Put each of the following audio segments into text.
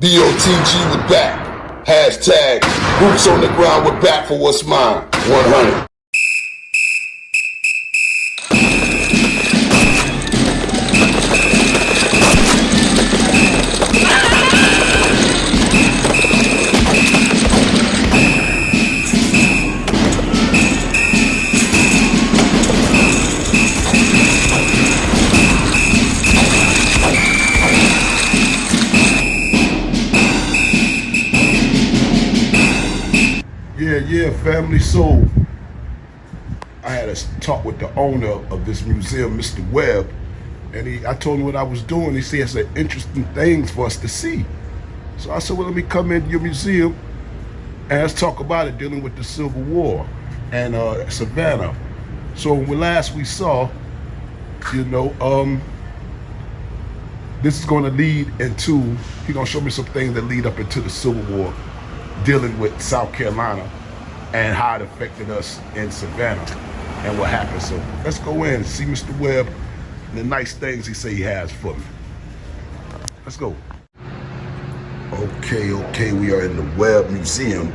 BOTG, we back. Hashtag boots on the ground, we're back for what's mine. 100. Yeah, family. So I had a talk with the owner of this museum, Mr. Webb, and I told him what I was doing. He said, "It's interesting things for us to see." So I said, "Well, let me come into your museum and let's talk about it, dealing with the Civil War and Savannah." So last we saw, this is going to lead into, he's going to show me some things that lead up into the Civil War, dealing with South Carolina and how it affected us in Savannah and what happened. So let's go in and see Mr. Webb and the nice things he say he has for me. Let's go. Okay, we are in the Webb Museum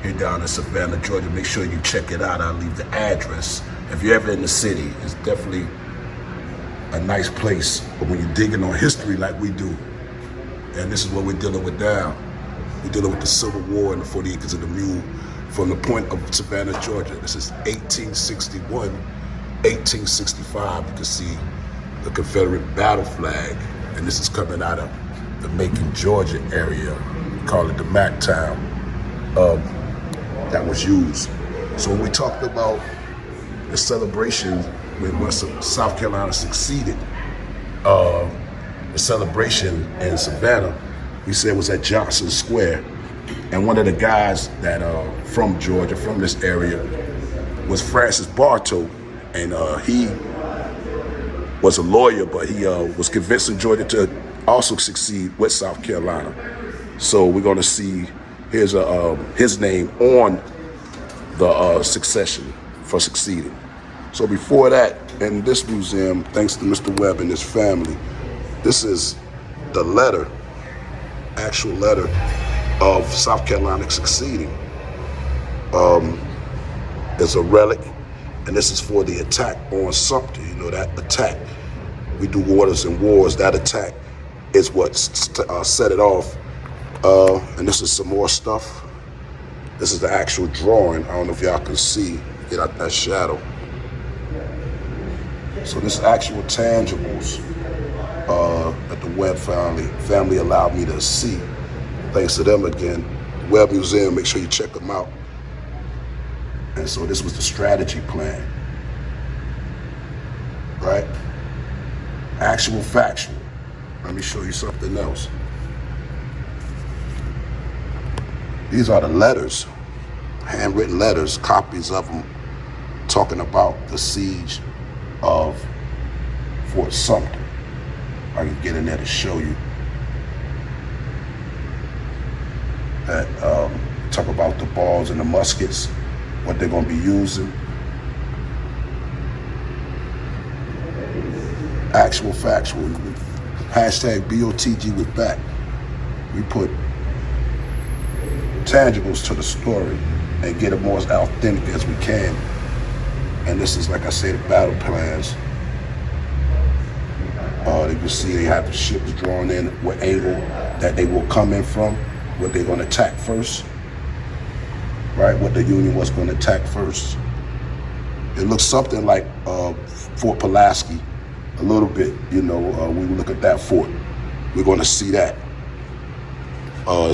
here down in Savannah, Georgia. Make sure you check it out. I'll leave the address. If you're ever in the city, it's definitely a nice place. But when you're digging on history like we do, and this is what we're dealing with now, we're dealing with the Civil War and the 40 Acres of the Mule from the point of Savannah, Georgia. This is 1861, 1865. You can see the Confederate battle flag, and this is coming out of the Macon, Georgia area. We call it the Mac Town. That was used. So when we talked about the celebration when South Carolina succeeded, the celebration in Savannah, we said it was at Johnson Square. And one of the guys that from Georgia, from this area, was Francis Bartow, and he was a lawyer, but he was convincing Georgia to also succeed with South Carolina. So we're going to see his name on the succession for succeeding. So before that, in this museum, thanks to Mr. Webb and his family, this is the letter, actual letter of South Carolina succeeding. It's a relic, and this is for the attack on Sumter. You know, that attack, we do orders and wars, that attack is what set it off. And this is some more stuff. This is the actual drawing. I don't know if y'all can see, get out that shadow. So this is actual tangibles that the Webb family allowed me to see. Thanks to them again. The Webb Museum, make sure you check them out. And so this was the strategy plan, right? Actual factual. Let me show you something else. These are the letters, handwritten letters, copies of them, talking about the siege of Fort Sumter. I can get in there to show you that, talk about the balls and the muskets, what they're gonna be using. Actual factual. Hashtag BOTG with back. We put tangibles to the story and get it more as authentic as we can. And this is, like I said, the battle plans. You can see they have the ships drawn in, what angle that they will come in from, what they're going to attack first, right? What the Union was going to attack first. It looks something like Fort Pulaski, a little bit, when we look at that fort. We're going to see that.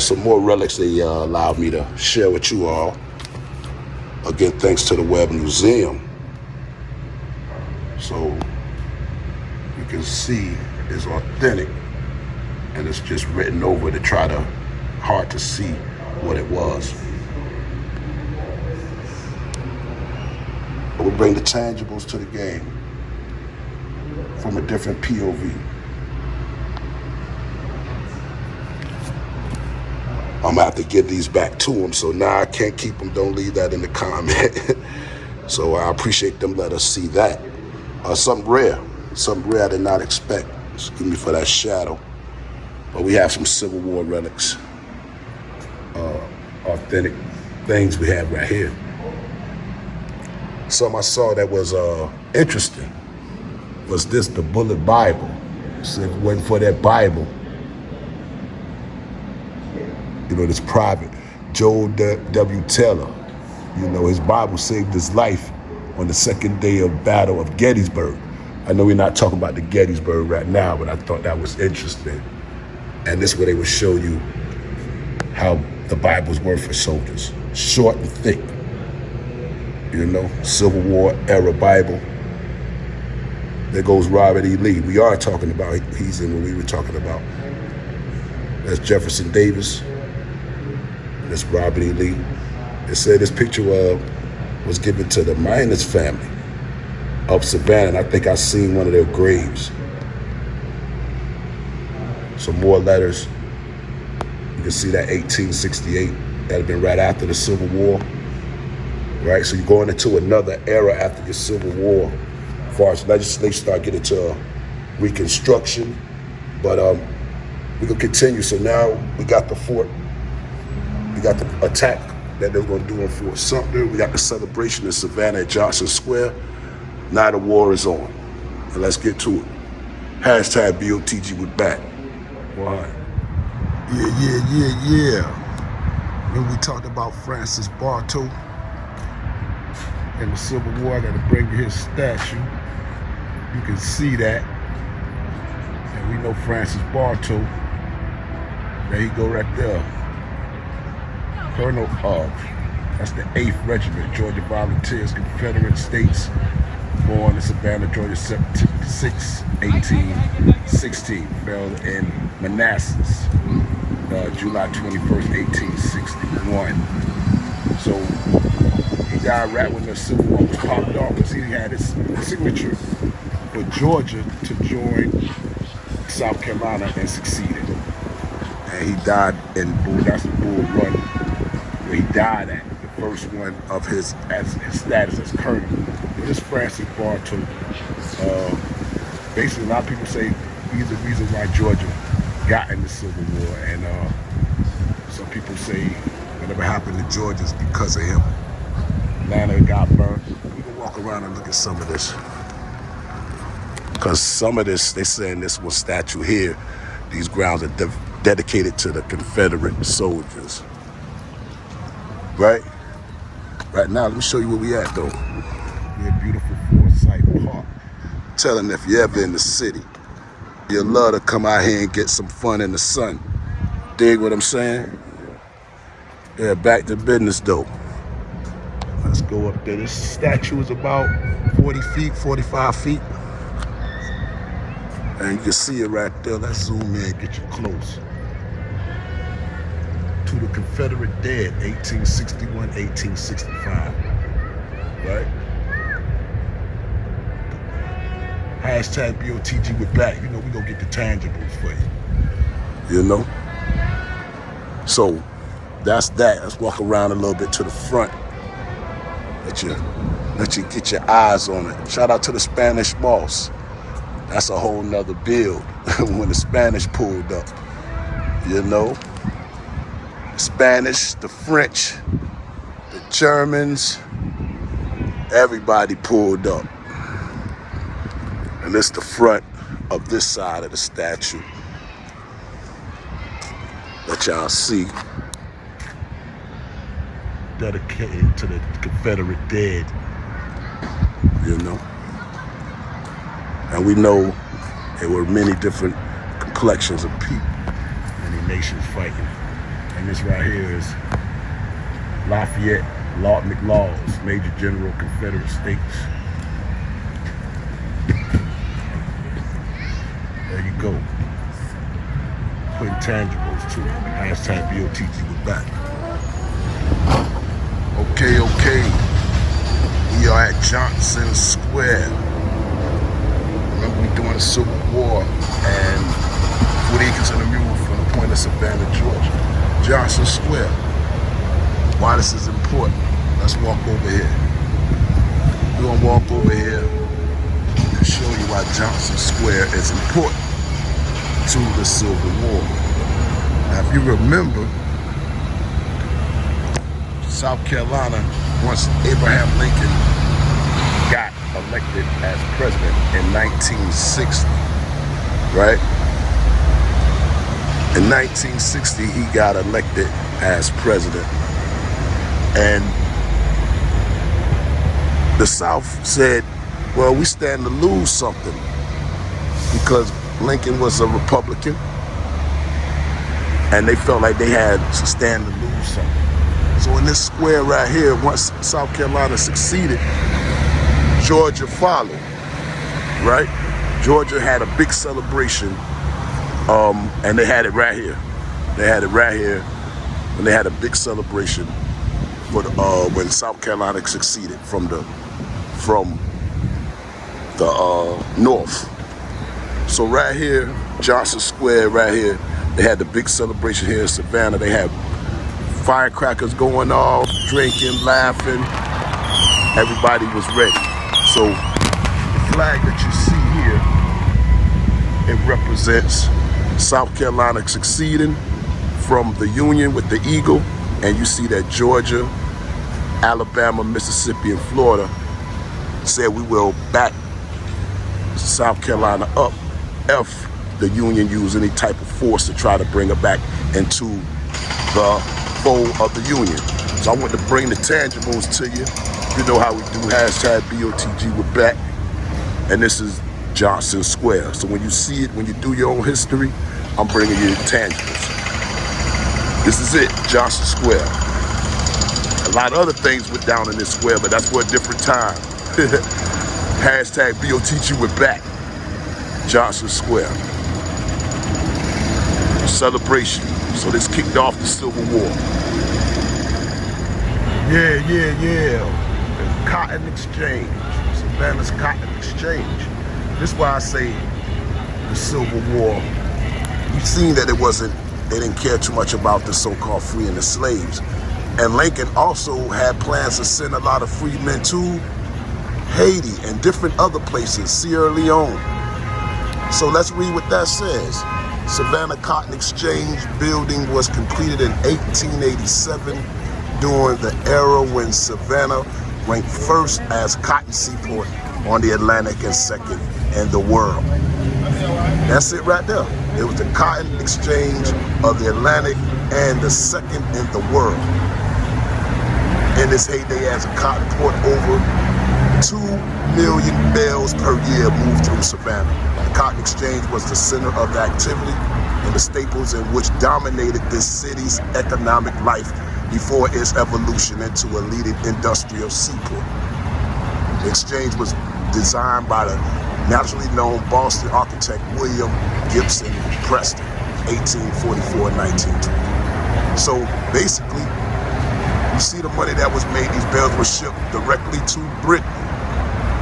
Some more relics they allowed me to share with you all. Again, thanks to the Webb Museum. So you can see it's authentic, and it's just written over to try to, hard to see what it was. But we bring the tangibles to the game from a different POV. I'm gonna have to give these back to them, so now I can't keep them. Don't leave that in the comment. So I appreciate them let us see that. Something rare I did not expect. Excuse me for that shadow. But we have some Civil War relics, authentic things we have right here. Something I saw that was interesting was this, the Bullet Bible. So if it wasn't for that Bible, you know, this private, Joel W. Taylor, you know, his Bible saved his life on the second day of Battle of Gettysburg. I know we're not talking about the Gettysburg right now, but I thought that was interesting. And this is where they would show you how the Bibles were for soldiers. Short and thick, you know, Civil War era Bible. There goes Robert E. Lee. We are talking about, he's in what we were talking about. That's Jefferson Davis. That's Robert E. Lee. It said this picture was given to the Miners family of Savannah, and I think I seen one of their graves. Some more letters. You can see that 1868. That had been right after the Civil War, right? So you're going into another era after the Civil War, as far as legislation start getting to Reconstruction. But we're gonna continue. So now we got the fort, we got the attack that they're gonna do on Fort Sumter. We got the celebration in Savannah at Johnson Square. Now the war is on. And let's get to it. Hashtag BOTG with back. Why? Yeah. When we talked about Francis Bartow and the Civil War, I gotta bring his statue. You can see that. And we know Francis Bartow. There you go right there. Colonel of, that's the 8th Regiment, Georgia Volunteers, Confederate States, born in Savannah, Georgia, September 6, 1816, fell in Manassas, July 21st, 1861. So he died right when the Civil War was popped off, because he had his signature for Georgia to join South Carolina and succeeded. And he died in Bull, that's the Bull Run, where he died at, the first one of his status as colonel. But this Francis Bartow, basically a lot of people say he's the reason why Georgia got in the Civil War, and some people say whatever happened to Georgia is because of him. Atlanta got burnt. We can walk around and look at some of this, because some of this, they saying this one statue here, these grounds are dedicated to the Confederate soldiers. Right now, let me show you where we at though. We're at beautiful Forsyth Park. Telling if you're ever in the city, you'd love to come out here and get some fun in the sun. Dig what I'm saying? Yeah, back to business though. Let's go up there. This statue is about 40 feet, 45 feet. And you can see it right there. Let's zoom in and get you close. To the Confederate dead, 1861, 1865. Right? Hashtag BOTG with back. You know, we gonna get the tangibles for you. You know? So, that's that. Let's walk around a little bit to the front. Let you get your eyes on it. Shout out to the Spanish Moss. That's a whole nother build when the Spanish pulled up. You know? Spanish, the French, the Germans, everybody pulled up. And this the front of this side of the statue that y'all see, dedicated to the Confederate dead, you know. And we know there were many different collections of people, many nations fighting. And this right here is Lafayette, Lord McLaws, Major General, Confederate States. There you go. Putting tangibles to it. Hashtag BOTG with back. Okay. We are at Johnson Square. Remember we doing the Civil War and 40 acres and a mule from the point of Savannah, Georgia. Johnson Square. Why this is important? Let's walk over here. We're gonna walk over here and show you why Johnson Square is important to the Civil War. Now, if you remember, South Carolina, once Abraham Lincoln got elected as president in 1960, right? In 1960, he got elected as president. And the South said, well, we stand to lose something because Lincoln was a Republican and they felt like they had to stand to lose something. So in this square right here, once South Carolina succeeded, Georgia followed, right? Georgia had a big celebration, and they had it right here. They had it right here, and they had a big celebration for when South Carolina succeeded from the north. So right here, Johnson Square, right here, they had the big celebration here in Savannah. They had firecrackers going off, drinking, laughing. Everybody was ready. So the flag that you see here, it represents South Carolina succeeding from the Union with the eagle, and you see that Georgia, Alabama, Mississippi, and Florida said we will back South Carolina up if the Union used any type of force to try to bring her back into the fold of the Union. So I want to bring the tangibles to you. You know how we do #BOTG, we're back. And this is Johnson Square. So when you see it, when you do your own history, I'm bringing you tangibles. This is it, Johnson Square. A lot of other things went down in this square, but that's for a different time. #BOTG, we're back. Johnson Square. Celebration. So this kicked off the Civil War. Yeah. The Cotton Exchange. Savannah's Cotton Exchange. This is why I say the Civil War. We've seen that they didn't care too much about the so-called freeing the slaves. And Lincoln also had plans to send a lot of freedmen to Haiti and different other places, Sierra Leone. So let's read what that says. Savannah Cotton Exchange building was completed in 1887 during the era when Savannah ranked first as cotton seaport on the Atlantic and second in the world. That's it right there. It was the Cotton Exchange of the Atlantic and the second in the world. In this heyday as a cotton port, over 2 million bales per year moved through Savannah. The Cotton Exchange was the center of the activity and the staples in which dominated this city's economic life before its evolution into a leading industrial seaport. The exchange was designed by the naturally known Boston architect William Gibson Preston, 1844 and 1920. So basically, you see the money that was made, these bales were shipped directly to Britain.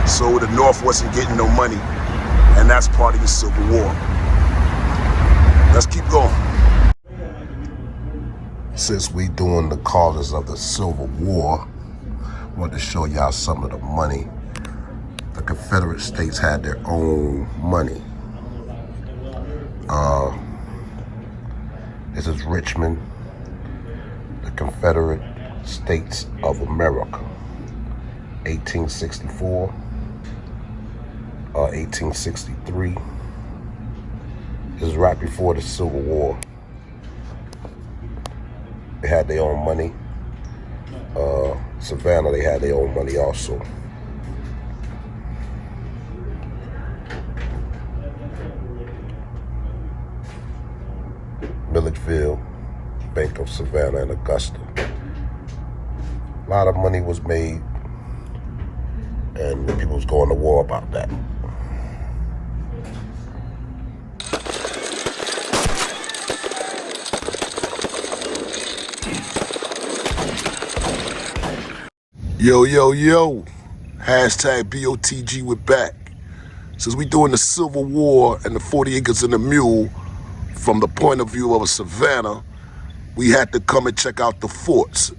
So the North wasn't getting no money, and that's part of the Civil War. Let's keep going. Since we doing the causes of the Civil War, I want to show y'all some of the money. The Confederate States had their own money. This is Richmond, the Confederate States of America, 1864, 1863. This is right before the Civil War. They had their own money. Savannah, they had their own money also. Milledgeville, Bank of Savannah and Augusta. A lot of money was made, and people was going to war about that. Yo. #BOTG, we're back. Since we doing the Civil War and the 40 Acres and the Mule from the point of view of Savannah, we had to come and check out the forts.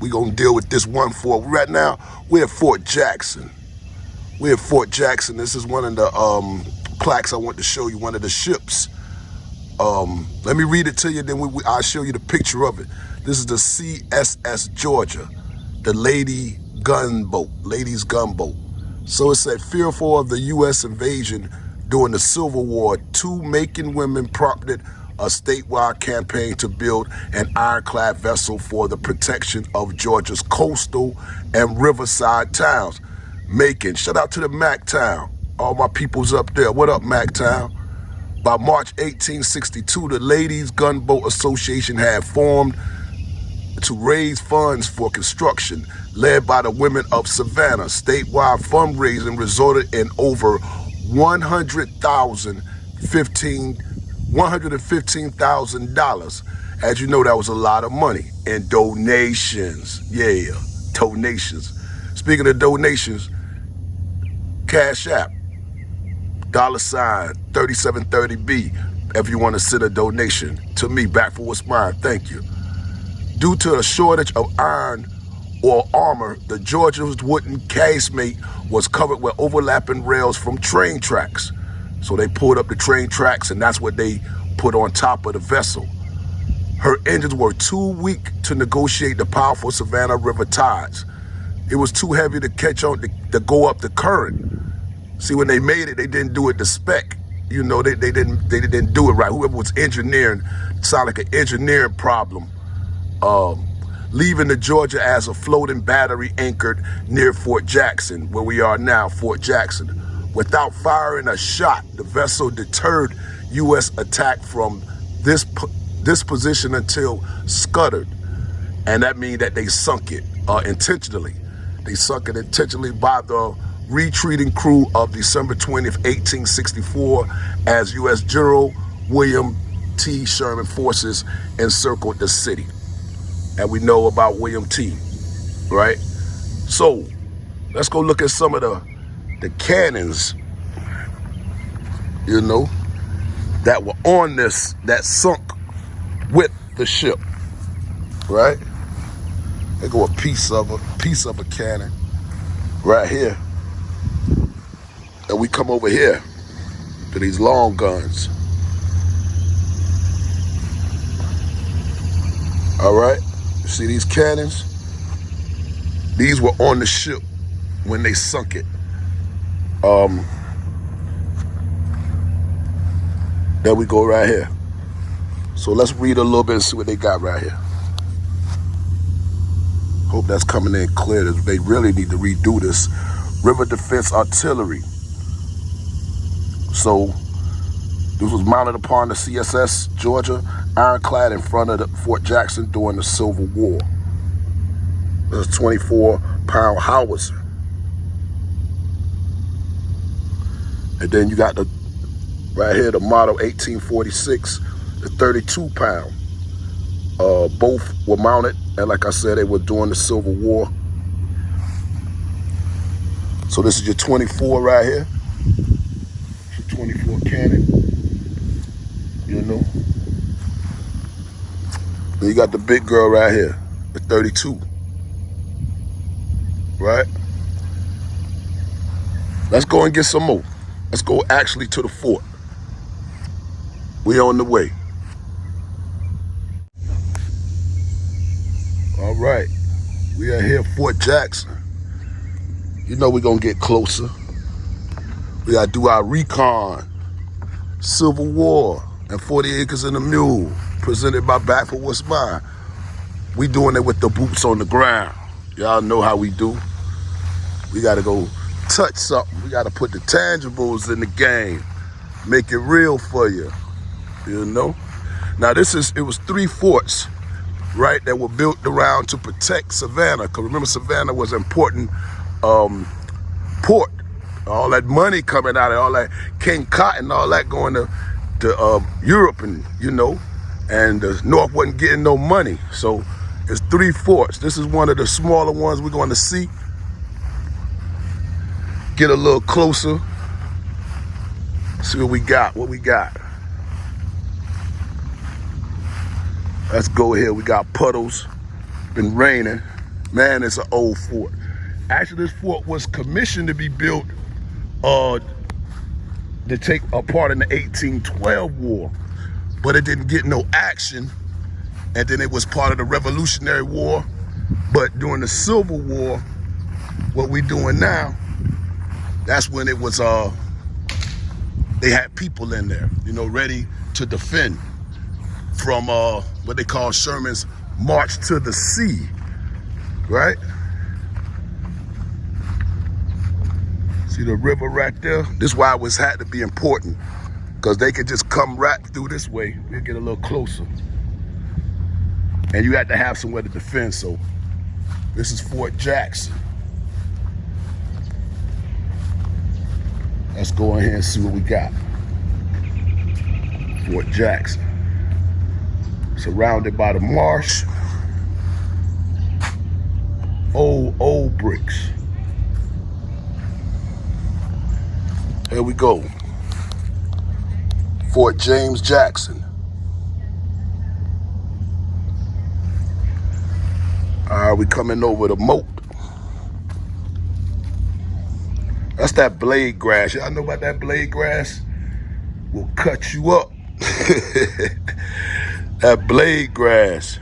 We gonna deal with this one fort. Right now, we're at Fort Jackson. We're at Fort Jackson. This is one of the plaques I want to show you, one of the ships Let me read it to you, then I'll show you the picture of it. This is the CSS Georgia, the ladies' gunboat. So it said, fearful of the U.S. invasion during the Civil War, two Macon women prompted a statewide campaign to build an ironclad vessel for the protection of Georgia's coastal and riverside towns. Macon, shout out to the Mac town. All my peoples up there. What up, Mac town? By March 1862, the Ladies Gunboat Association had formed to raise funds for construction, led by the women of Savannah. Statewide fundraising resulted in over $115,000. As you know, that was a lot of money. And donations, yeah, donations. Speaking of donations, Cash App, $3730B, if you want to send a donation to me, back for what's mine, thank you. Due to a shortage of iron or armor, the Georgia's wooden casemate was covered with overlapping rails from train tracks. So they pulled up the train tracks, and that's what they put on top of the vessel. Her engines were too weak to negotiate the powerful Savannah River tides. It was too heavy to catch on to go up the current. See, when they made it, they didn't do it to spec. You know, they didn't do it right. Whoever was engineering, it sounded like an engineering problem. Leaving the Georgia as a floating battery anchored near Fort Jackson, where we are now, Fort Jackson. Without firing a shot, the vessel deterred U.S. attack from this position until scuttered. And that means that they sunk it intentionally. They sunk it intentionally by the retreating crew of December 20th, 1864, as U.S. General William T. Sherman forces encircled the city. And we know about William T., right? So let's go look at some of the cannons, you know, that were on this, that sunk with the ship, right? They go a piece of a cannon right here. And we come over here to these long guns. All right, you see these cannons? These were on the ship when they sunk it. There we go right here. So let's read a little bit and see what they got right here. Hope that's coming in clear. They really need to redo this. River Defense Artillery. So this was mounted upon the CSS Georgia, ironclad in front of Fort Jackson during the Civil War. There's a 24-pound howitzer. And then you got right here, the model 1846, the 32-pound. Both were mounted, and like I said, they were during the Civil War. So this is your 24 right here. It's a 24 cannon, you know. Then you got the big girl right here, the 32, right? Let's go and get some more. Let's go actually to the fort. We on the way. All right, we are here at Fort Jackson. You know we're gonna get closer. We gotta do our recon. Civil War and 40 Acres and a Mule, presented by Back for What's Mine. We doing it with the boots on the ground. Y'all know how we do. We gotta go touch something. We gotta put the tangibles in the game. Make it real for you, you know? Now it was 3 forts, right, that were built around to protect Savannah. Because remember, Savannah was an important port. All that money coming out of all that King Cotton, all that going to Europe, and you know, and the North wasn't getting no money. So it's 3 forts. This is one of the smaller ones we're going to see. Get a little closer. See what we got. Let's go here. We got puddles. Been raining. Man, it's an old fort. Actually, this fort was commissioned to be built to take a part in the 1812 war. but it didn't get no action. And then it was part of the Revolutionary War. But during the Civil War, what we doing now, that's when it was, they had people in there, you know, ready to defend from what they call Sherman's March to the Sea, right? See the river right there? This is why it had to be important, because they could just come right through this way. We'll get a little closer. And you had to have somewhere to defend, so this is Fort Jackson. Let's go in here and see what we got. Fort Jackson. Surrounded by the marsh. Old bricks. Here we go. Fort James Jackson. All right, we coming over the moat. That's that blade grass. Y'all know about that blade grass? Will cut you up. That blade grass.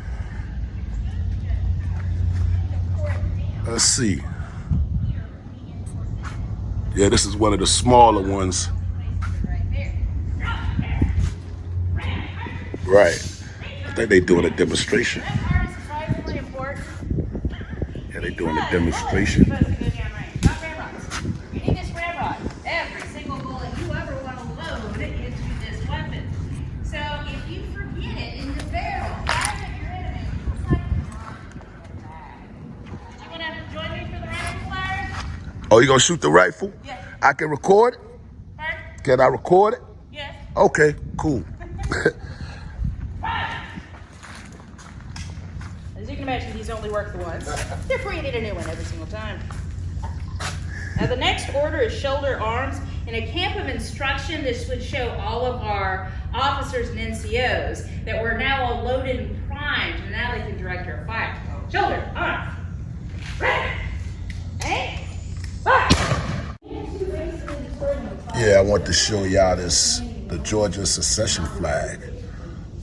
Let's see. Yeah, this is one of the smaller ones. Right. I think they're doing a demonstration. Yeah, they're doing a demonstration. You need this ramrod. Every single bullet you ever want to load into this weapon. So if you forget it in the barrel, fire at your enemy. You want to join me for the rifle fire? Oh, you gonna shoot the rifle? Yes. I can record it? Pardon? Can I record it? Yes. Okay, cool. As you can imagine, these only work once. Therefore, you need a new one every single time. Now, the next order is shoulder arms. In a camp of instruction, this would show all of our officers and NCOs that we're now all loaded and primed, and now they can direct our fire. Shoulder arms. Ready. Aim. Fire. Yeah, I want to show y'all the Georgia secession flag.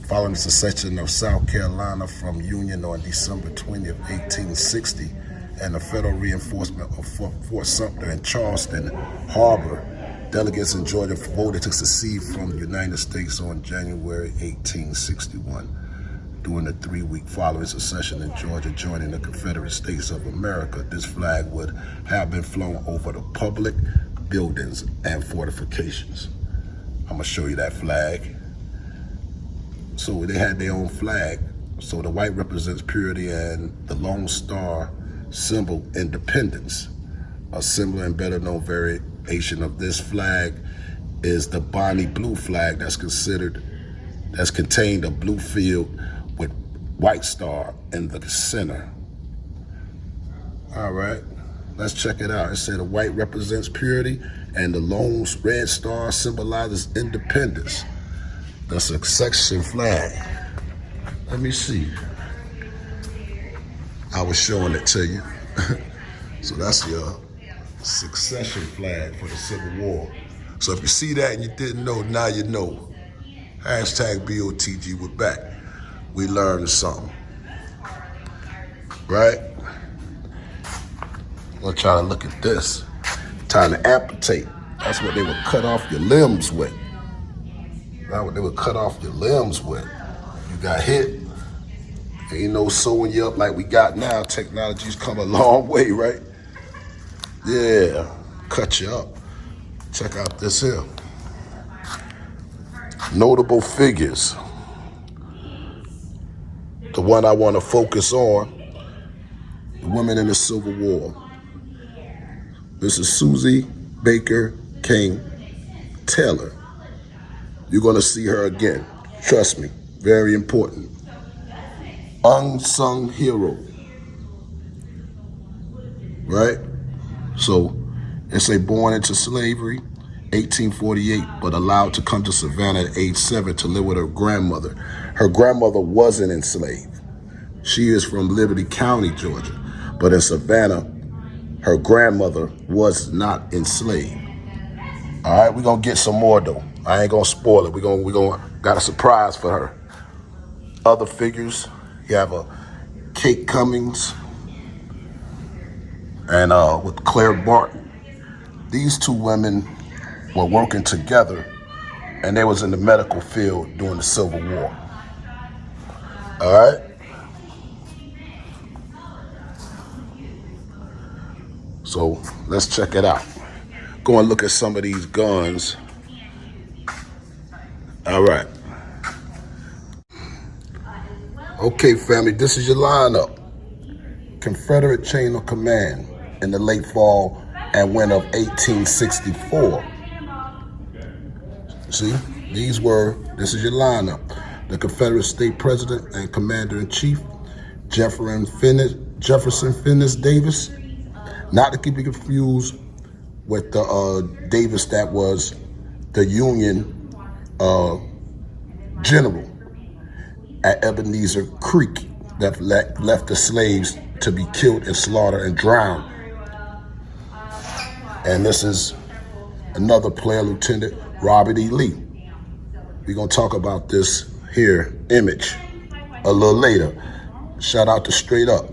Following the secession of South Carolina from Union on December 20th, 1860, and the federal reinforcement of Fort Sumter in Charleston Harbor, delegates in Georgia voted to secede from the United States on January 1861. During the 3-week following secession in Georgia joining the Confederate States of America, this flag would have been flown over the public buildings and fortifications. I'm gonna show you that flag. So they had their own flag. So the white represents purity and the Lone Star symbol independence. A similar and better known variation of this flag is the Bonnie blue flag that's contained a blue field with white star in the center. All right, let's check it out. It said the white represents purity and the lone red star symbolizes independence. The secession flag. Let me see. I was showing it to you. So that's your secession flag for the Civil War. So if you see that and you didn't know, now you know. Hashtag BOTG, we're back. We learned something. Right? I'm gonna try to look at this. Time to amputate. That's what they would cut off your limbs with. That's what they would cut off your limbs with. You got hit. Ain't no sewing you up like we got now. Technology's come a long way, right? Yeah, cut you up. Check out this here. Notable figures. The one I want to focus on, the women in the Civil War. This is Susie Baker King Taylor. You're gonna see her again. Trust me, very important. Unsung hero, right? So it's a born into slavery, 1848, but allowed to come to Savannah at age 7 to live with her grandmother. Her grandmother wasn't enslaved. She is from Liberty County, Georgia, but in Savannah, her grandmother was not enslaved. All right, we're gonna get some more though. I ain't gonna spoil it. We got a surprise for her. Other figures, you have a Kate Cummings and with Claire Barton. These two women were working together, and they was in the medical field during the Civil War. All right. So let's check it out. Go and look at some of these guns. All right. Okay, family, this is your lineup. Confederate chain of command in the late fall and winter of 1864. See, this is your lineup. The Confederate State President and Commander-in-Chief, Jefferson Finis Davis, not to keep you confused with the Davis that was the Union general at Ebenezer Creek that left the slaves to be killed and slaughtered and drowned. And this is another player, Lieutenant Robert E. Lee. We're gonna talk about this here image a little later. Shout out to Straight Up.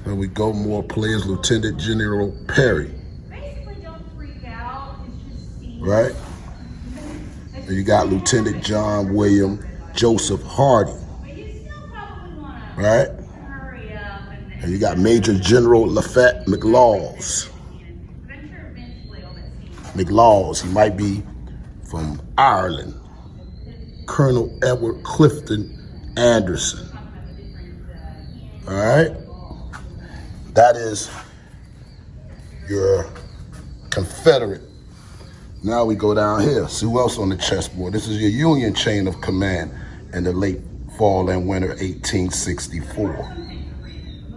Here we go, more players, Lieutenant General Perry. Right? And you got Lieutenant John William Joseph Hardy. Right? And you got Major General Lafayette McLaws. He might be from Ireland. Colonel Edward Clifton Anderson. All right? That is your Confederate. Now we go down here. See who else on the chessboard. This is your Union chain of command in the late fall and winter 1864.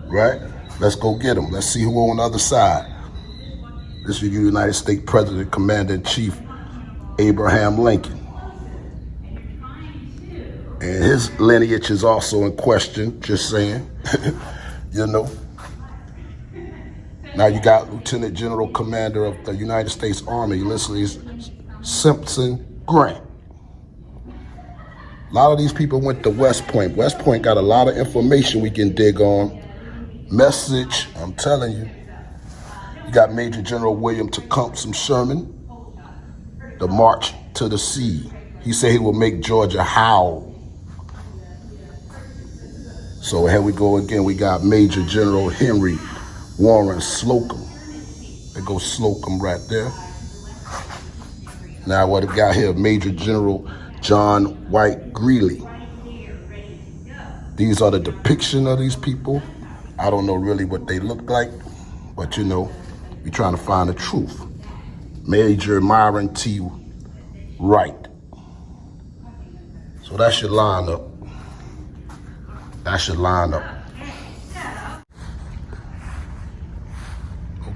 Right? Let's go get them. Let's see who on the other side. This is your United States President, Commander-in-Chief, Abraham Lincoln. And his lineage is also in question, just saying. You know. Now you got Lieutenant General Commander of the United States Army, Ulysses Simpson Grant. A lot of these people went to West Point. West Point got a lot of information we can dig on. Message, I'm telling you. You got Major General William Tecumseh Sherman, the March to the Sea. He said he will make Georgia howl. So here we go again. We got Major General Henry Warren Slocum. There goes Slocum right there. Now what we got here, Major General John White Greeley. These are the depiction of these people. I don't know really what they look like, but you know, we're trying to find the truth. Major Myron T. Wright. So that's your lineup. That's your lineup.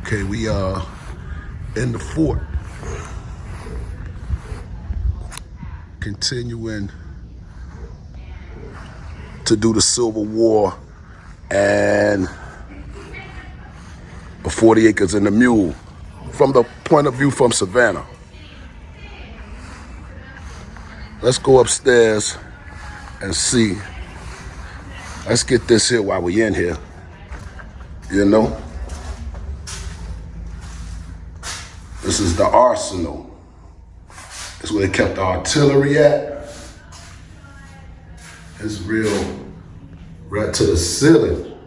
Okay, we are in the fort. Continuing to do the Civil War and the 40 Acres and the Mule from the point of view from Savannah. Let's go upstairs and see. Let's get this here while we in here, you know? This is the arsenal. This is where they kept the artillery at. It's real right to the ceiling.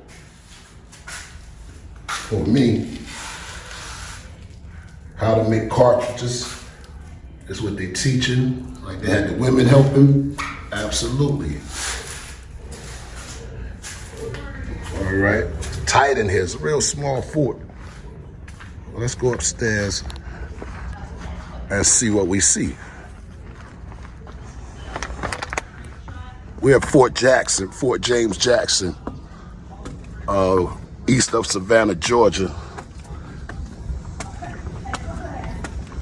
For me, how to make cartridges is what they're teaching. Like they had the women helping. Absolutely. All right, it's tight in here. It's a real small fort. Well, let's go upstairs and see what we see. We're at Fort Jackson, Fort James Jackson, east of Savannah, Georgia.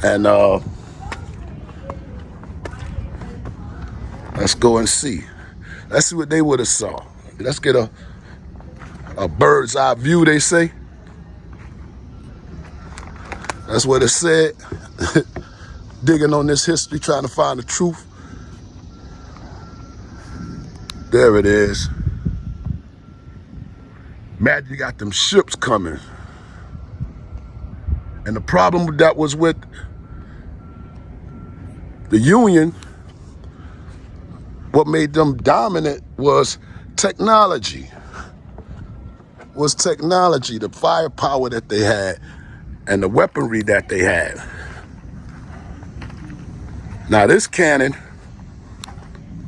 And let's go and see. Let's see what they would have saw. Let's get a bird's eye view, they say. That's what it said. digging on this history, trying to find the truth. There it is. Imagine you got them ships coming. And the problem that was with the Union, what made them dominant was technology. The firepower that they had and the weaponry that they had. Now this cannon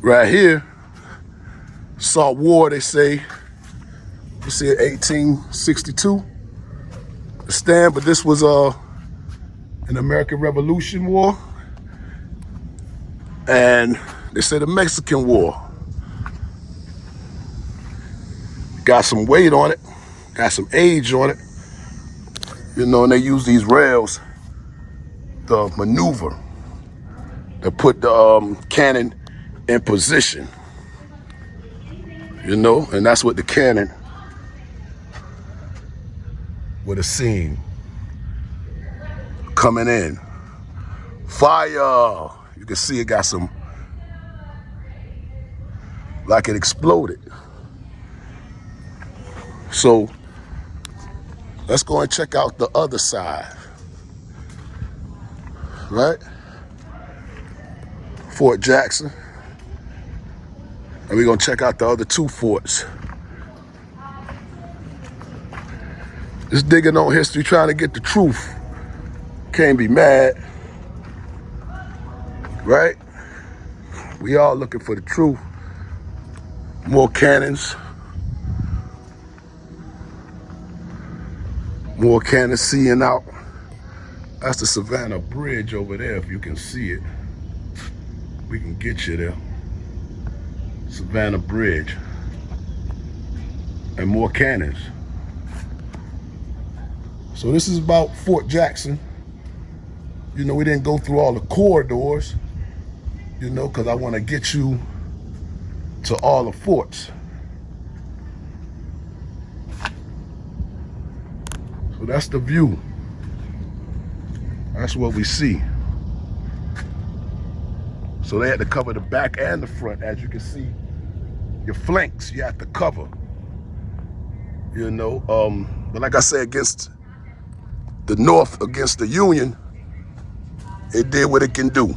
right here, saw war, they say, you see it 1862, stand, but this was an American Revolution War, and they say the Mexican War. Got some weight on it, got some age on it, you know, and they use these rails to maneuver, to put the cannon in position, you know, and that's what the cannon would have seen coming in. Fire! You can see it got some, like it exploded. So let's go and check out the other side, right? Fort Jackson. And we're gonna check out the other two forts. Just digging on history, trying to get the truth. Can't be mad, right? We all looking for the truth. More cannons. More cannons seeing out. That's the Savannah Bridge over there, if you can see it. We can get you there. Savannah Bridge. And more cannons. So this is about Fort Jackson. You know, we didn't go through all the corridors, you know, because I want to get you to all the forts. So that's the view. That's what we see. So they had to cover the back and the front. As you can see, your flanks you have to cover. You know, but like I said, against the North, against the Union, it did what it can do.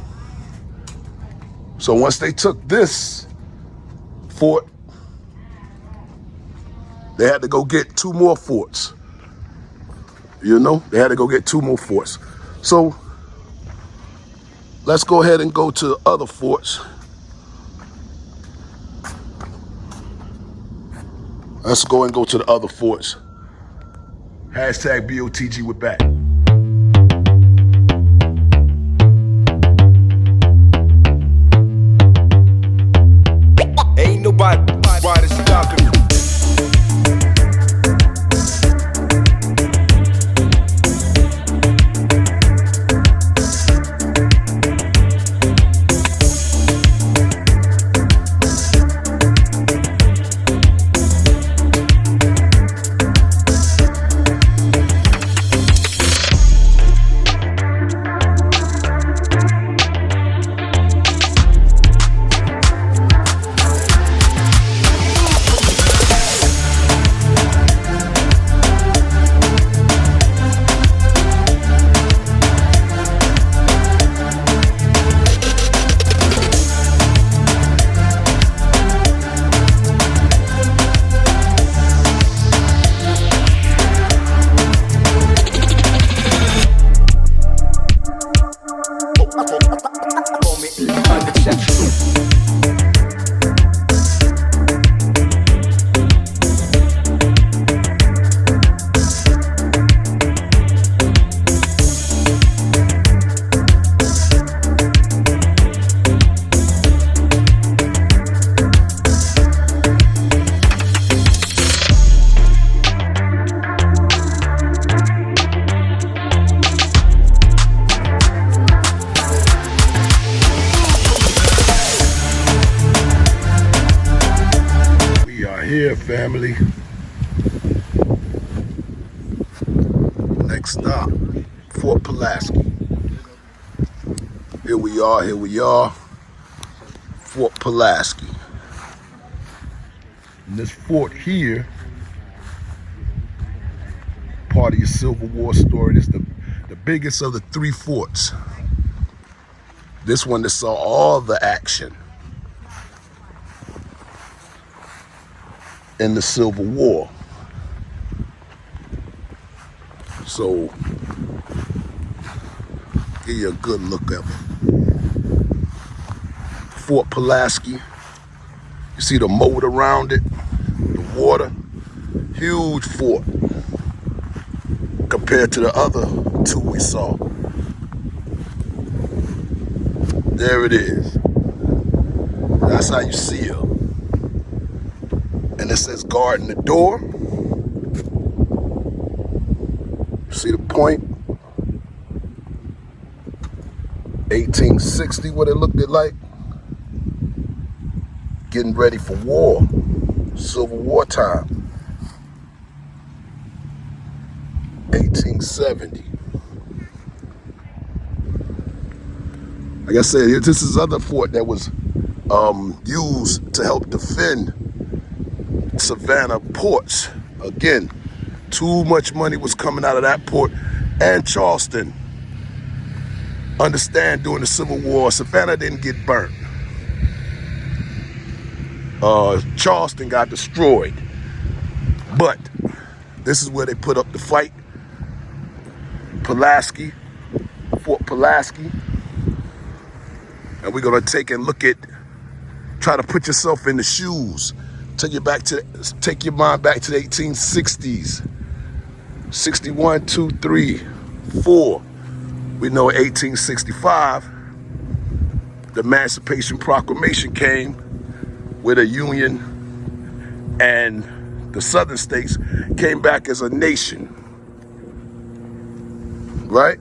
So once they took this fort, they had to go get two more forts. You know, they had to go get two more forts. So let's go ahead and go to other forts. Let's go and go to the other forts. Hashtag BOTG, we're back. Ain't nobody stopping me. Here, family. Next stop, Fort Pulaski. Here we are, Fort Pulaski. And this fort here, part of your Civil War story, is the biggest of the 3 forts. This one that saw all the action in the Civil War. So, give you a good look at it. Fort Pulaski. You see the moat around it, the water. Huge fort compared to the other 2 we saw. There it is. That's how you see her. And it says guarding the door. See the point? 1860, what it looked like. Getting ready for war. Civil War time. 1870. Like I said, this is other fort that was used to help defend Savannah ports. Again, too much money was coming out of that port and Charleston. Understand, during the Civil War, Savannah didn't get burnt. Charleston got destroyed. But this is where they put up the fight. Pulaski, Fort Pulaski. And we're gonna take and look at, try to put yourself in the shoes. Take your mind back to the 1860s. 61, 2, 3, 4. We know 1865, the Emancipation Proclamation came, where the Union and the Southern states came back as a nation. Right?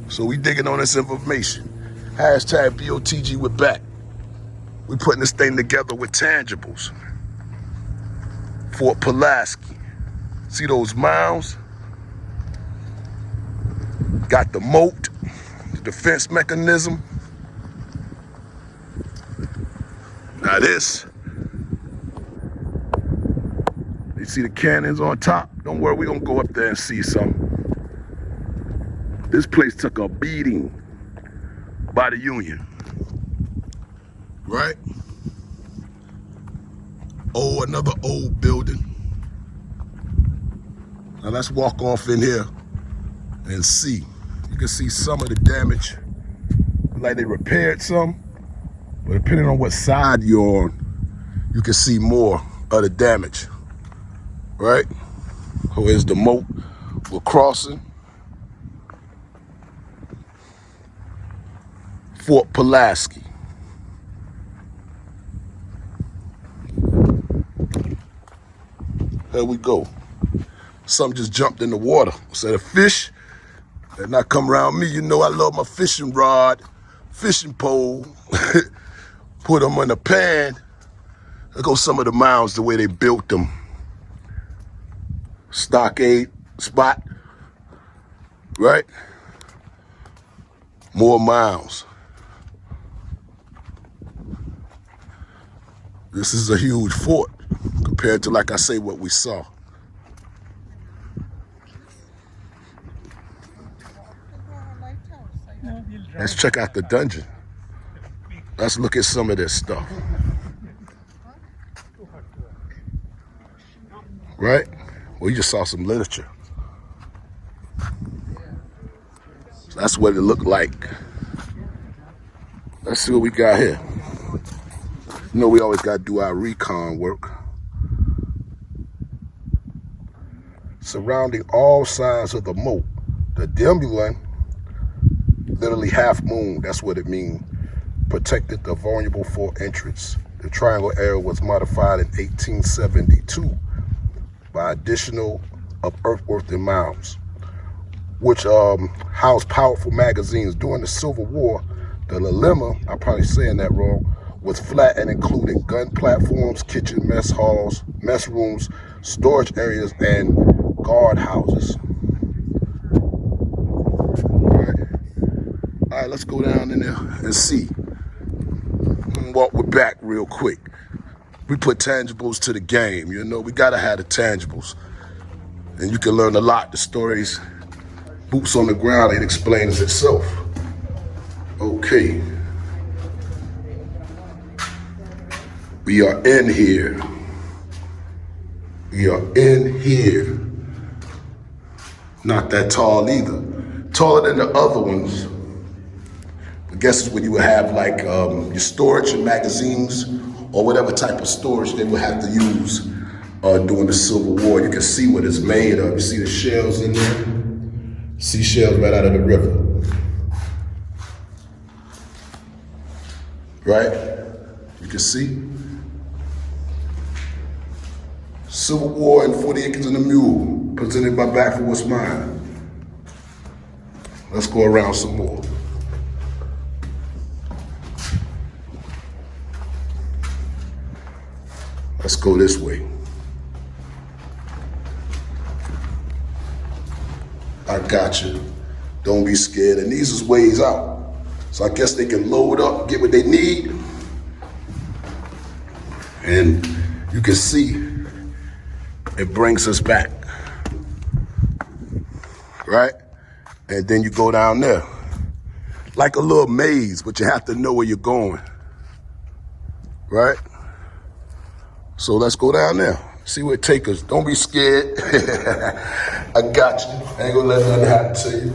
So we digging on this information. Hashtag BOTG, we're back. We putting this thing together with tangibles. Fort Pulaski. See those mounds? Got the moat, the defense mechanism. Now this, you see the cannons on top? Don't worry, we're gonna go up there and see something. This place took a beating by the Union. Right? Oh, another old building. Now let's walk off in here and see. You can see some of the damage. Like they repaired some, but depending on what side you're on, you can see more of the damage. Right? Here's the moat we're crossing. Fort Pulaski. There we go. Something just jumped in the water. Was that a fish? That not come around me. You know I love my fishing rod, fishing pole. Put them in a pan. There go some of the mounds, the way they built them. Stockade spot. Right? More mounds. This is a huge fort compared to, like I say, what we saw. Let's check out the dungeon. Let's look at some of this stuff. Right? Well, you just saw some literature. So that's what it looked like. Let's see what we got here. You know we always got to do our recon work. Surrounding all sides of the moat, the dimbulan, literally half moon, that's what it means, protected the vulnerable fort entrance. The triangle area was modified in 1872 by additional of earthworks and mounds, which housed powerful magazines. During the Civil War, the dilemma, I'm probably saying that wrong, was flat and included gun platforms, kitchen mess halls, mess rooms, storage areas, and guard houses. Right. let's go down in there and see. Walk with back real quick. We put tangibles to the game, you know. We gotta have the tangibles. And you can learn a lot. The stories, boots on the ground, it explains itself. Okay. We are in here. We are in here. Not that tall either. Taller than the other ones. I guess when you would have like your storage and magazines or whatever type of storage they would have to use during the Civil War. You can see what it's made of. You see the shells in there? See shells right out of the river. Right? You can see. Civil War and 40 Acres and a Mule, presented by Back for What's Mine. Let's go around some more. Let's go this way. I got you. Don't be scared. And these is ways out. So I guess they can load up, get what they need. And you can see it brings us back. Right? And then you go down there. Like a little maze, but you have to know where you're going. Right? So let's go down there. See where it takes us. Don't be scared. I got you. I ain't gonna let nothing happen to you.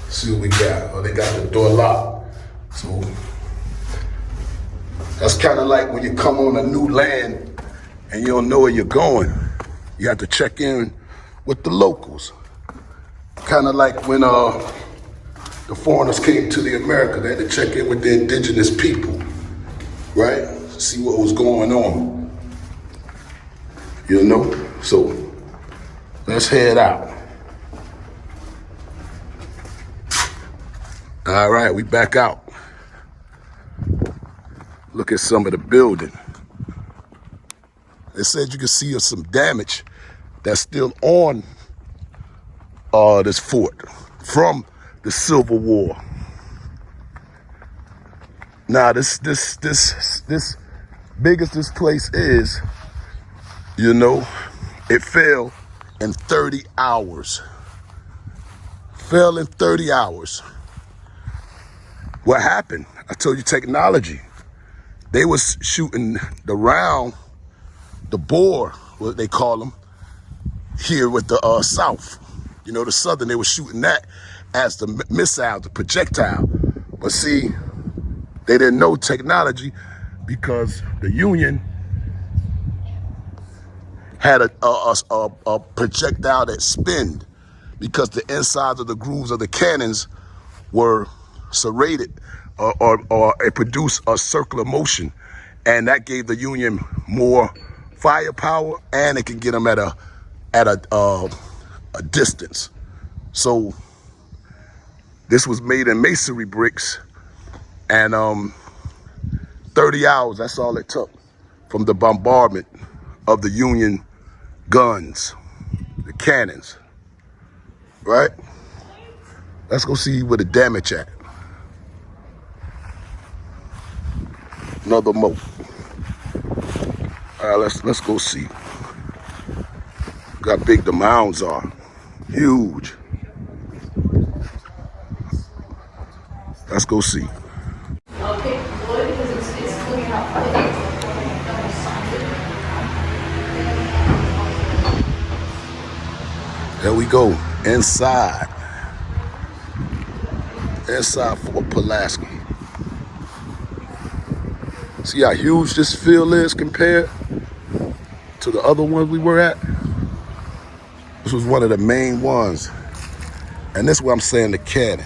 See what we got. Oh, they got the door locked. So that's kind of like when you come on a new land and you don't know where you're going. You have to check in with the locals. Kind of like when the foreigners came to the America, they had to check in with the indigenous people, right? See what was going on, you know? So let's head out. All right, we back out. Look at some of the building. It said you can see some damage that's still on this fort from the Civil War. Now this big as this place is, you know, it fell in 30 hours. Fell in 30 hours. What happened? I told you technology. They was shooting the round, the bore, what they call them, here with the South. You know, the Southern, they were shooting that as the missile, the projectile. But see, they didn't know technology because the Union had a projectile that spinned because the insides of the grooves of the cannons were serrated or it produced a circular motion, and that gave the Union more firepower, and it can get them at a distance. So this was made in masonry bricks, and 30 hours, that's all it took from the bombardment of the Union guns, the cannons, right? Let's go see where the damage at. Another moat. All right, let's go see. Look how big the mounds are. Huge. Let's go see. Okay, wood, because it's looking out There we go, inside. Inside Fort Pulaski. See how huge this field is compared to the other ones we were at? This was one of the main ones. And this is where I'm saying the cannon.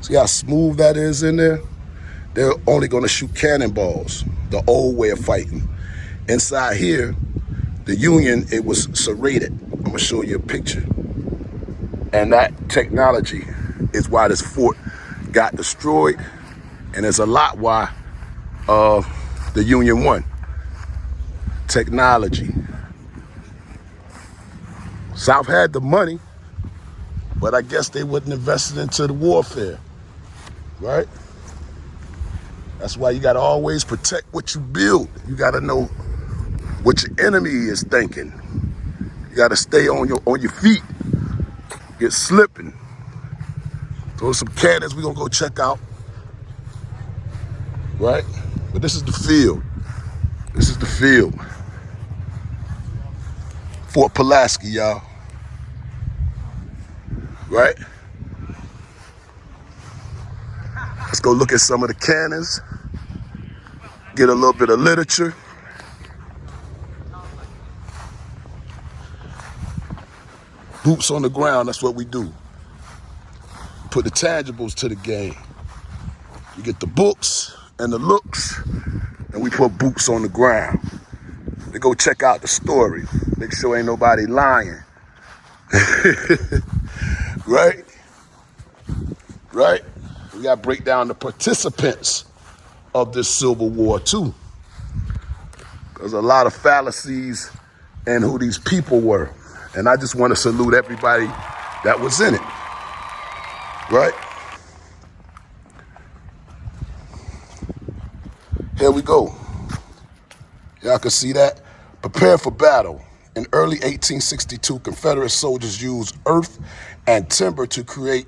See how smooth that is in there? They're only gonna shoot cannonballs, the old way of fighting. Inside here, the Union, it was serrated. I'm gonna show you a picture. And that technology is why this fort got destroyed. And there's a lot why the Union won. Technology. South had the money, But I guess they wasn't invested into the warfare, right? That's why you gotta always protect what you build. You gotta know what your enemy is thinking. You gotta stay on your feet. Get slipping. Throw some cannons we gonna go check out, right? But this is the field. This is the field. Fort Pulaski, y'all. Right? Let's go look at some of the cannons, get a little bit of literature. Boots on the ground, that's what we do. Put the tangibles to the game. You get the books and the looks, and we put boots on the ground. They go check out the story. Make sure ain't nobody lying. Right? Right? We gotta break down the participants of this Civil War too. There's a lot of fallacies in who these people were. And I just want to salute everybody that was in it. Right? Here we go. Y'all can see that. Prepare for battle. In early 1862, Confederate soldiers used earth and timber to create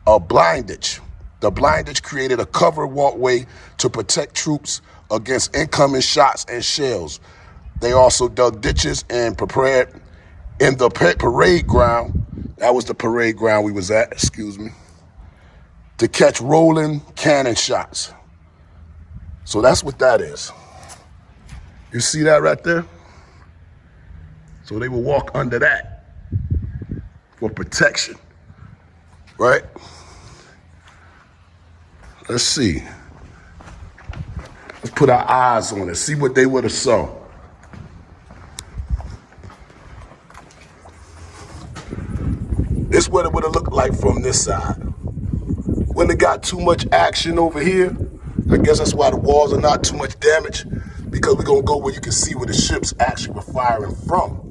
a blindage. The blindage created a covered walkway to protect troops against incoming shots and shells. They also dug ditches and prepared in the parade ground. That was the parade ground we was at, excuse me, to catch rolling cannon shots. So that's what that is. You see that right there? So they will walk under that for protection, right? Let's see. Let's put our eyes on it, see what they would have saw. This is what it would have looked like from this side. When it got too much action over here, I guess that's why the walls are not too much damage, because we're gonna go where you can see where the ships actually were firing from.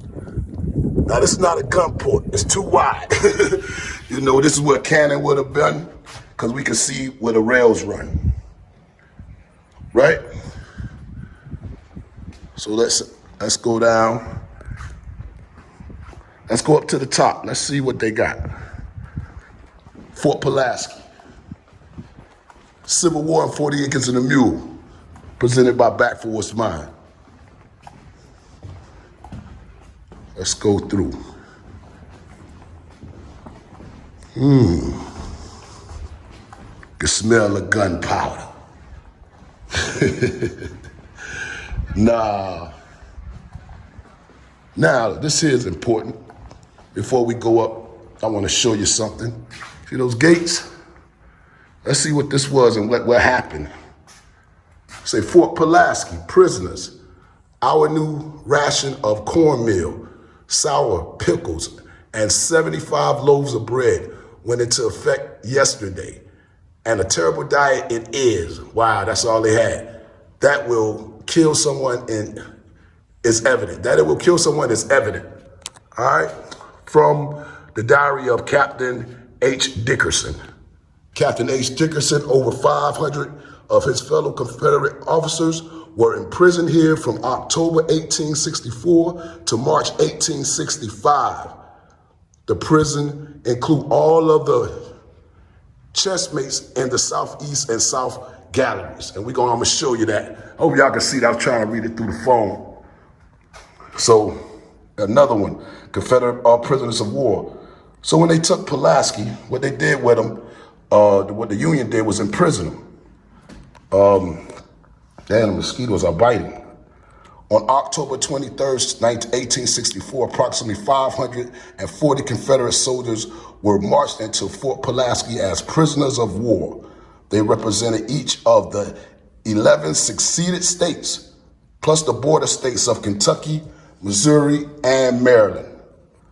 Now this is not a gun port, it's too wide. You know, this is where cannon would have been, because we can see where the rails run, right? So let's go down. Let's go up to the top. Let's see what they got. Fort Pulaski. Civil War and 40 Acres and a Mule, presented by Back for What's Mine. Let's go through. Can smell the gunpowder. Nah. Now, this here is important. Before we go up, I want to show you something. See those gates? Let's see what this was and what happened. Say, Fort Pulaski, prisoners. Our new ration of cornmeal, sour pickles, and 75 loaves of bread went into effect yesterday. And a terrible diet it is. Wow, that's all they had. That will kill someone and is evident. That it will kill someone is evident. All right? From the diary of Captain H. Dickerson. Captain H. Dickerson, over 500 of his fellow Confederate officers were imprisoned here from October 1864 to March 1865. The prison include all of the chestmates in the southeast and south galleries. And I'm gonna show you that. I hope y'all can see that. I was trying to read it through the phone. So another one, Confederate prisoners of war. So when they took Pulaski, what they did with them, what the Union did was imprison them. Damn, the mosquitoes are biting. On October 23rd, 1864, approximately 540 Confederate soldiers were marched into Fort Pulaski as prisoners of war. They represented each of the 11 seceded states, plus the border states of Kentucky, Missouri, and Maryland.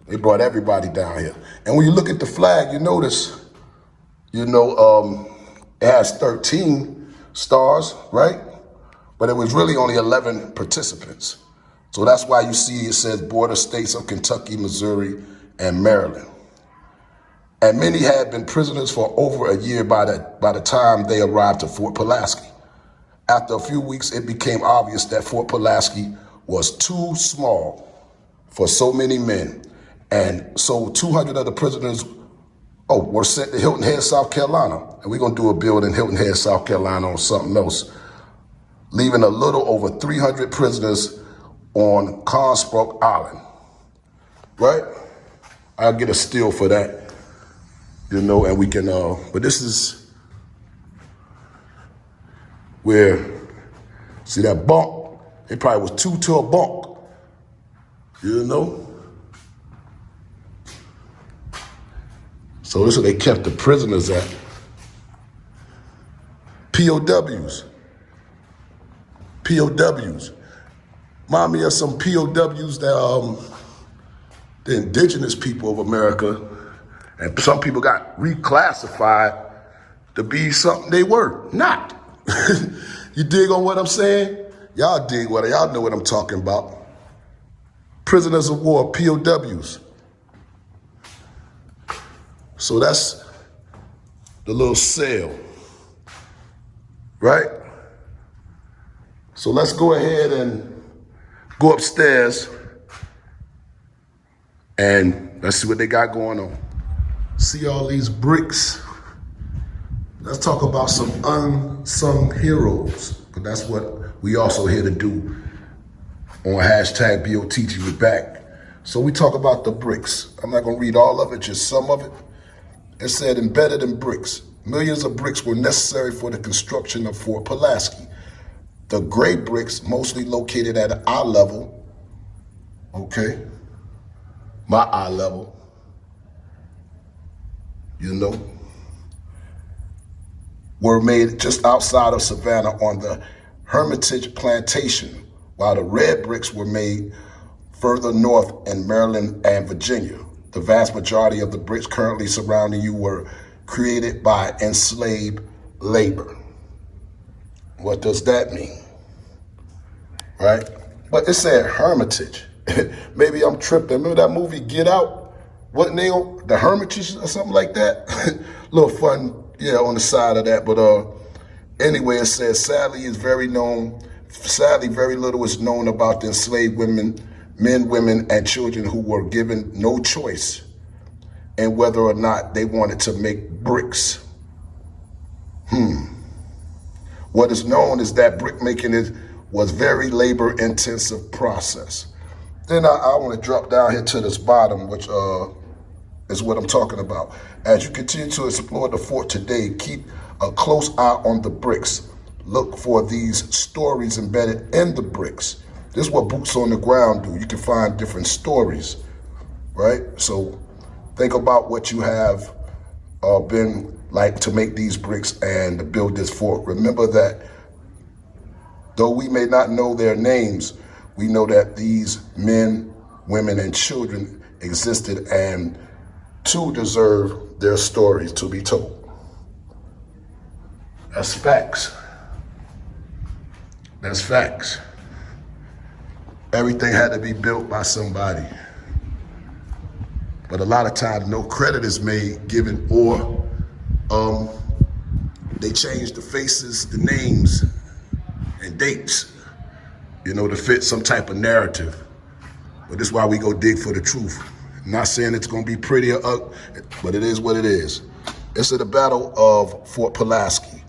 They brought everybody down here. And when you look at the flag, you notice, it has 13 stars, right? But it was really only 11 participants. So that's why you see it says border states of Kentucky, Missouri, and Maryland. and many had been prisoners for over a year by the time they arrived at Fort Pulaski. After a few weeks, it became obvious that Fort Pulaski was too small for so many men, and so 200 of the prisoners were sent to Hilton Head, South Carolina, and we're gonna do a build in Hilton Head, South Carolina on something else, leaving a little over 300 prisoners on Consbrook Island, right? I'll get a still for that, you know, and we can, but this is where, see that bunk? It probably was 2 to a bunk, you know? So this is where they kept the prisoners at. POWs. POWs. Remind me of some POWs that the indigenous people of America, and some people got reclassified to be something they were not. You dig on what I'm saying? Y'all dig what, y'all know what I'm talking about. Prisoners of war, POWs. So that's the little cell, right? So let's go ahead and go upstairs and let's see what they got going on. See all these bricks. Let's talk about some unsung heroes, but that's what we also here to do on hashtag BOTG We're Back. So we talk about the bricks. I'm not gonna read all of it, just some of it. It said embedded in bricks. Millions of bricks were necessary for the construction of Fort Pulaski. The gray bricks, mostly located at eye level, okay, my eye level, you know, were made just outside of Savannah on the Hermitage Plantation, while the red bricks were made further north in Maryland and Virginia. The vast majority of the bricks currently surrounding you were created by enslaved labor. What does that mean? Right? But it said Hermitage. Maybe I'm tripping. Remember that movie Get Out? Wasn't they on the Hermitage or something like that? Little fun, yeah, on the side of that. But anyway, it says sadly very little is known about the enslaved men, women, and children who were given no choice in whether or not they wanted to make bricks. What is known is that brick making was very labor-intensive process. Then I want to drop down here to this bottom, which is what I'm talking about. As you continue to explore the fort today, keep a close eye on the bricks. Look for these stories embedded in the bricks. This is what boots on the ground do. You can find different stories, right? So think about what you have been like to make these bricks and to build this fort. Remember that though we may not know their names, we know that these men, women, and children existed and too deserve their stories to be told. That's facts. That's facts. Everything had to be built by somebody. But a lot of times no credit is given, or they change the faces, the names, and dates, you know, to fit some type of narrative. But this is why we go dig for the truth. I'm not saying it's gonna be pretty or ugly, but it is what it is. It's at the Battle of Fort Pulaski.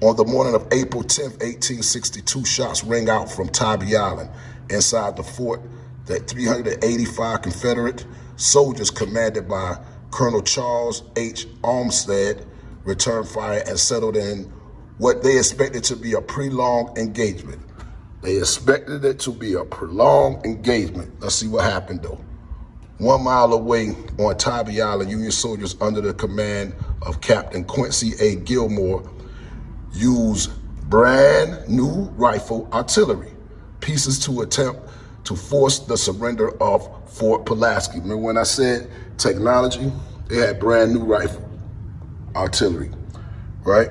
On the morning of April 10th, 1862, shots rang out from Tybee Island. Inside the fort, that 385 Confederate soldiers commanded by Colonel Charles H. Olmsted returned fire and settled in what they expected to be a prolonged engagement. They expected it to be a prolonged engagement. Let's see what happened though. 1 mile away on Tybee Island, Union soldiers under the command of Captain Quincy A. Gilmore used brand new rifle artillery pieces to attempt to force the surrender of Fort Pulaski. Remember when I said technology? They had brand new rifle artillery, right?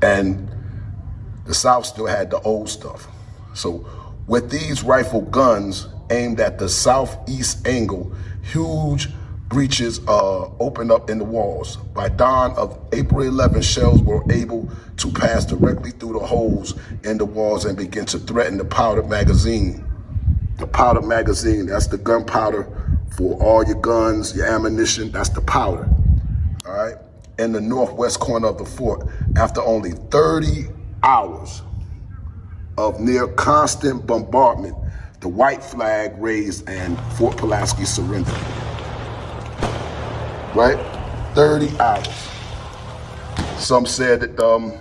And the South still had the old stuff. So with these rifle guns aimed at the southeast angle, huge breaches opened up in the walls. By dawn of April 11, shells were able to pass directly through the holes in the walls and begin to threaten the powder magazine. The powder magazine, that's the gunpowder for all your guns, your ammunition, that's the powder, all right? In the northwest corner of the fort, after only 30 hours of near constant bombardment, the white flag raised and Fort Pulaski surrendered. Right? 30 hours. Some said that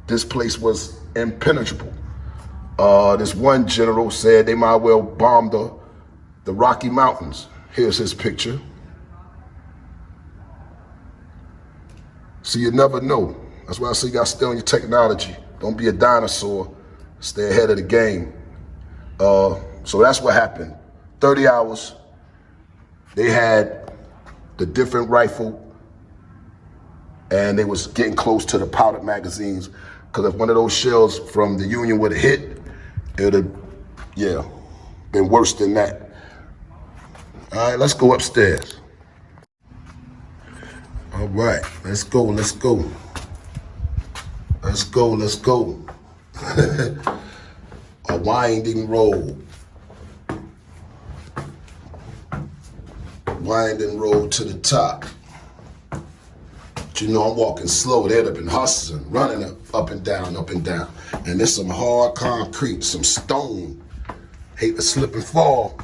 this place was impenetrable. This one general said they might well bomb the Rocky Mountains. Here's his picture. So you never know. That's why I say you gotta stay on your technology. Don't be a dinosaur. Stay ahead of the game. So that's what happened. 30 hours. They had the different rifle and they was getting close to the powder magazines, because if one of those shells from the Union would have hit, it would have, yeah, been worse than that. All right, let's go upstairs. All right, let's go, let's go. Let's go, let's go. A winding road. Winding road to the top. But you know, I'm walking slow. They'd have been hustling, running up and down, up and down. And there's some hard concrete, some stone. Hate to slip and fall.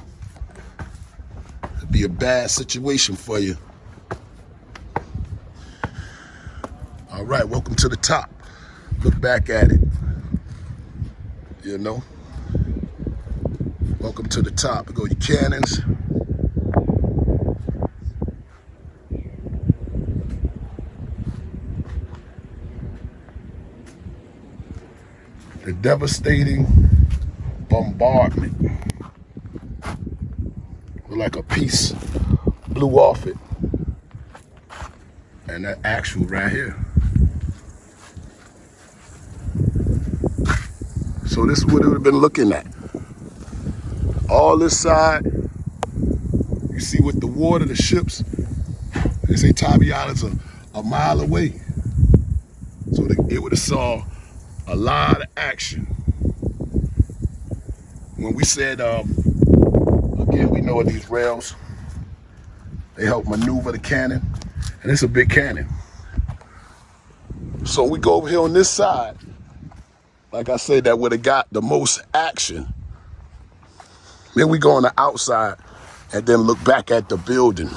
It'd be a bad situation for you. All right, welcome to the top. Look back at it. You know? Welcome to the top. We go your cannons. The devastating bombardment. Like a piece blew off it. And that actual right here. So this is what it would have been looking at. All this side, you see with the water, the ships, they say Tybee Island's a mile away. So it would have saw a lot of action. When we said, again, we know of these rails, they help maneuver the cannon, and it's a big cannon. So we go over here on this side, like I said, that would have got the most action. Then we go on the outside and then look back at the building.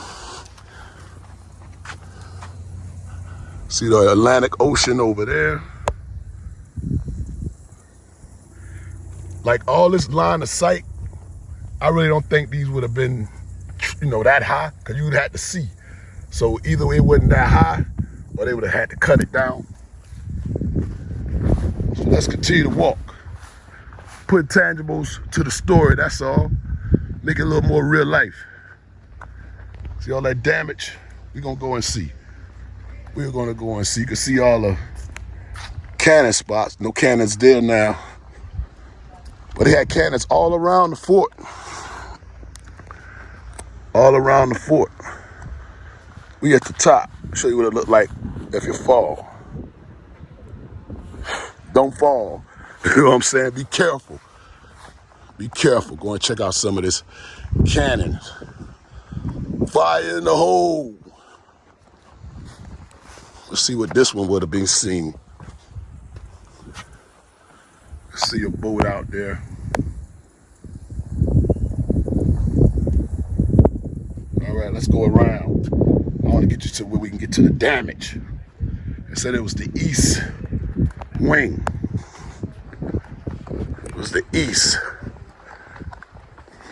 See the Atlantic Ocean over there. Like all this line of sight, I really don't think these would have been, you know, that high, because you would have had to see. So either it wasn't that high, or they would have had to cut it down. So let's continue to walk. Put tangibles to the story, that's all. Make it a little more real life. See all that damage? We're gonna go and see. We're gonna go and see. You can see all the cannon spots. No cannons there now. But they had cannons all around the fort. All around the fort. We at the top. Show you what it looked like if you fall. Don't fall. You know what I'm saying? Be careful. Be careful. Go and check out some of this cannon. Fire in the hole. Let's see what this one would have been seen. See a boat out there. All right, let's go around. I want to get you to where we can get to the damage. It said it was the east wing. It was the east.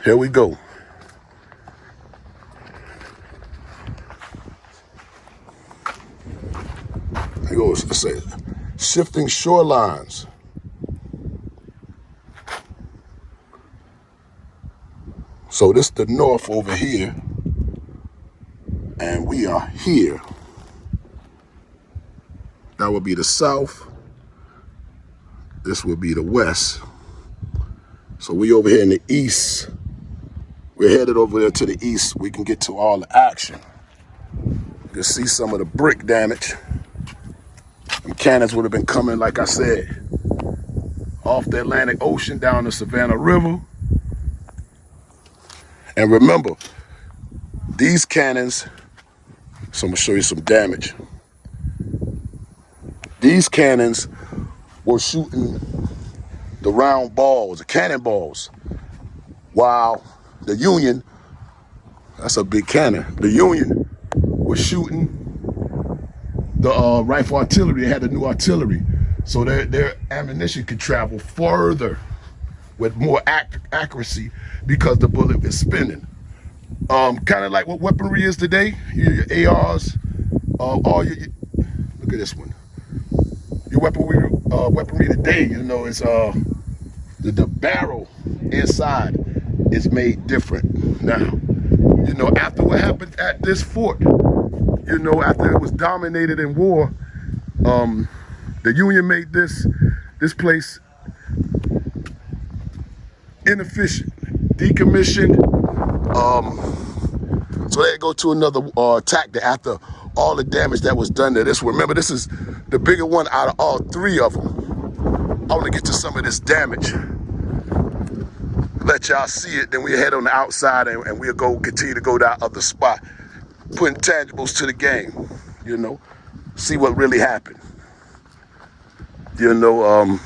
Here we go. It goes, it says, shifting shorelines. So this is the north over here, and we are here. That would be the south. This would be the west. So we over here in the east We're headed over there to the east. We can get to all the action. You can see some of the brick damage. Them cannons would have been coming, like I said, off the Atlantic Ocean down the Savannah River. And remember, these cannons, so I'm gonna show you some damage. These cannons were shooting the round balls, the cannonballs, while the Union, that's a big cannon, the Union was shooting the rifle artillery. They had the new artillery. So their ammunition could travel further with more accuracy because the bullet is spinning. Kind of like what weaponry is today. Your ARs, all your, look at this one. Your weaponry today, you know, is the barrel inside is made different now. You know, after what happened at this fort, you know, after it was dominated in war, the Union made this place inefficient, decommissioned. So they go to another tactic after all the damage that was done to this one. Remember, this is the bigger one out of all three of them. I want to get to some of this damage, let y'all see it, then we'll head on the outside and we'll go continue to go to that other spot, putting tangibles to the game, you know, see what really happened. You know,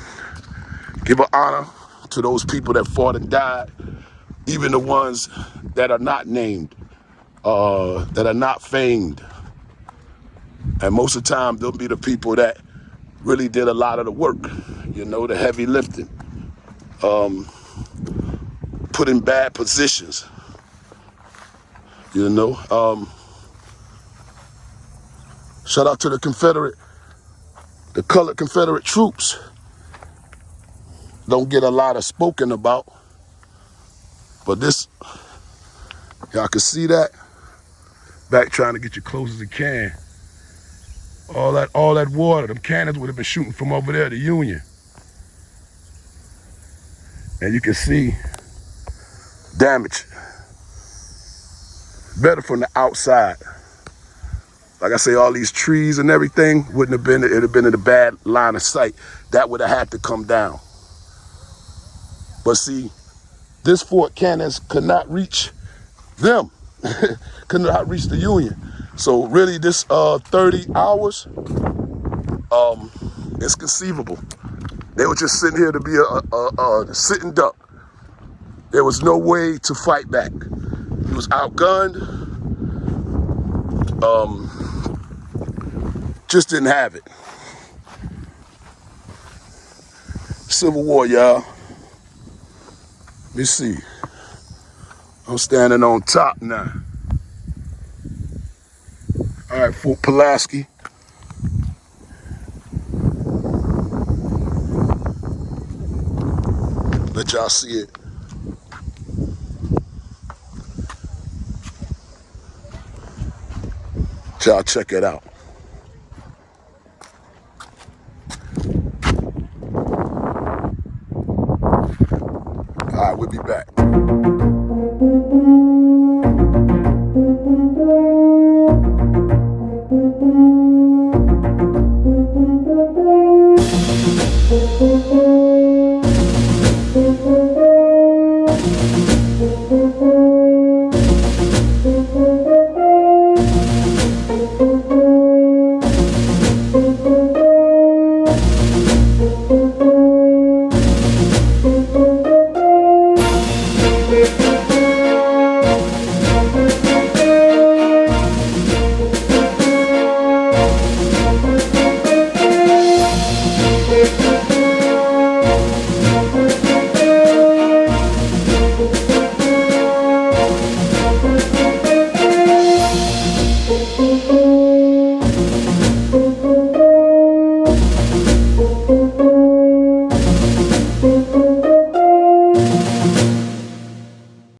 give an honor to those people that fought and died, even the ones that are not named, that are not famed. And most of the time, they'll be the people that really did a lot of the work, you know, the heavy lifting, put in bad positions, you know. Shout out to the colored Confederate troops. Don't get a lot of spoken about, but this, y'all can see that. Back trying to get you close as you can. All that water, them cannons would have been shooting from over there, the Union. And you can see damage. Better from the outside. Like I say, all these trees and everything wouldn't have been, it'd have been in a bad line of sight. That would have had to come down. But see, this fort cannons could not reach them, could not reach the Union. So really this 30 hours, it's conceivable. They were just sitting here to be a sitting duck. There was no way to fight back. He was outgunned, just didn't have it. Civil War, y'all. Let me see. I'm standing on top now. All right, Fort Pulaski. Let y'all see it. Y'all check it out. All right, we'll be back.